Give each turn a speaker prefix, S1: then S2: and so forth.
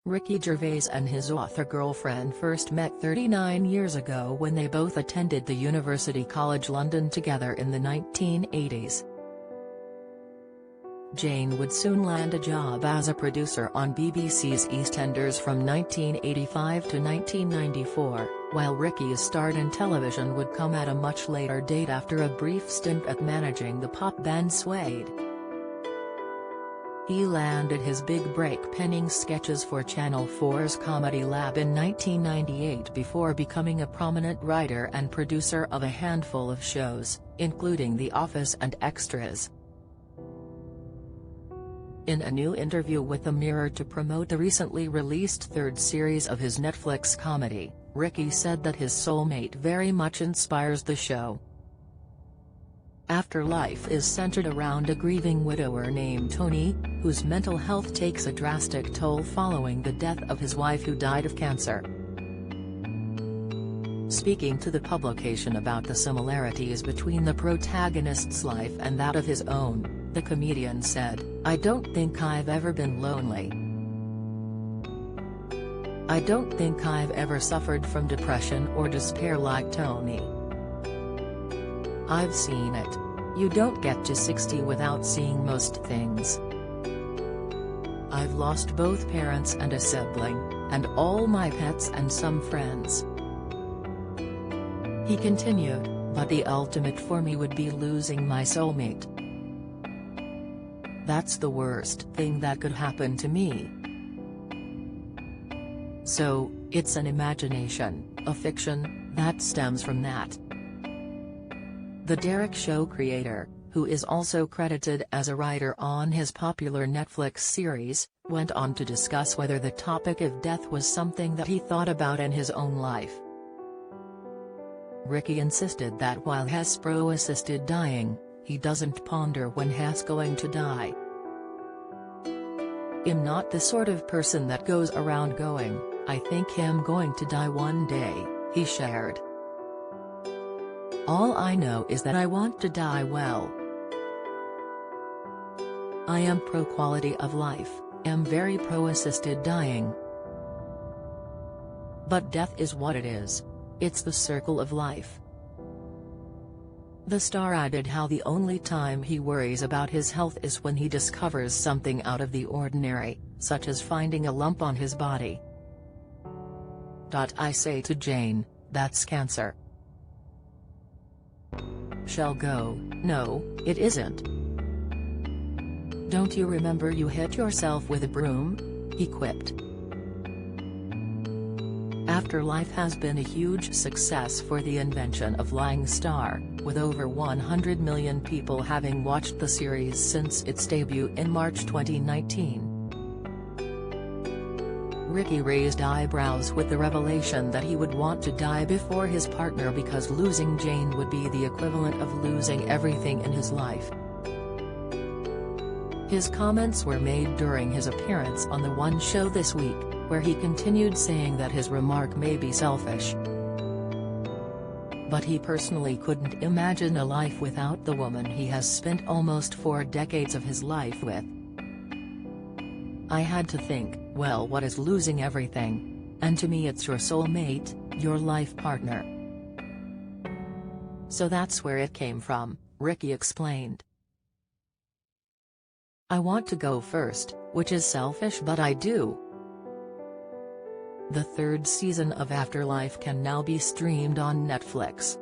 S1: Ricky Gervais and his author girlfriend first met 39 years ago when they both attended the University College London together in the 1980s. Jane would soon land a job as a producer on BBC's EastEnders from 1985 to 1994, while Ricky's start in television would come at a much later date after a brief stint at managing the pop band Suede. He landed his big break penning sketches for Channel 4's Comedy Lab in 1998 before becoming a prominent writer and producer of a handful of shows, including The Office and Extras. In a new interview with The Mirror to promote the recently released third series of his Netflix comedy, Ricky said that his soulmate very much inspires the show. Afterlife is centered around a grieving widower named Tony, whose mental health takes a drastic toll following the death of his wife who died of cancer. Speaking to the publication about the similarities between the protagonist's life and that of his own, the comedian said, "I don't think I've ever been lonely. I don't think I've ever suffered from depression or despair like Tony. I've seen it. You don't get to 60 without seeing most things. I've lost both parents and a sibling, and all my pets and some friends." He continued, "But the ultimate for me would be losing my soulmate. That's the worst thing that could happen to me. So, it's an imagination, a fiction, that stems from that." The Derek Show creator, who is also credited as a writer on his popular Netflix series, went on to discuss whether the topic of death was something that he thought about in his own life. Ricky insisted that while he's pro-assisted dying, he doesn't ponder when he's going to die. "I'm not the sort of person that goes around going, I think I'm going to die one day," he shared. "All I know is that I want to die well. I am pro-quality of life, am very pro-assisted dying. But death is what it is. It's the circle of life." The star added how the only time he worries about his health is when he discovers something out of the ordinary, such as finding a lump on his body. "I say to Jane, that's cancer. She'll go, no, it isn't. Don't you remember you hit yourself with a broom?" he quipped. Afterlife has been a huge success for the invention of lying star, with over 100 million people having watched the series since its debut in March 2019. Ricky raised eyebrows with the revelation that he would want to die before his partner because losing Jane would be the equivalent of losing everything in his life. His comments were made during his appearance on The One Show this week, where he continued saying that his remark may be selfish, but he personally couldn't imagine a life without the woman he has spent almost 4 decades of his life with. "I had to think, well, what is losing everything? And to me it's your soulmate, your life partner. So that's where it came from," Ricky explained. "I want to go first, which is selfish, but I do." The third season of Afterlife can now be streamed on Netflix.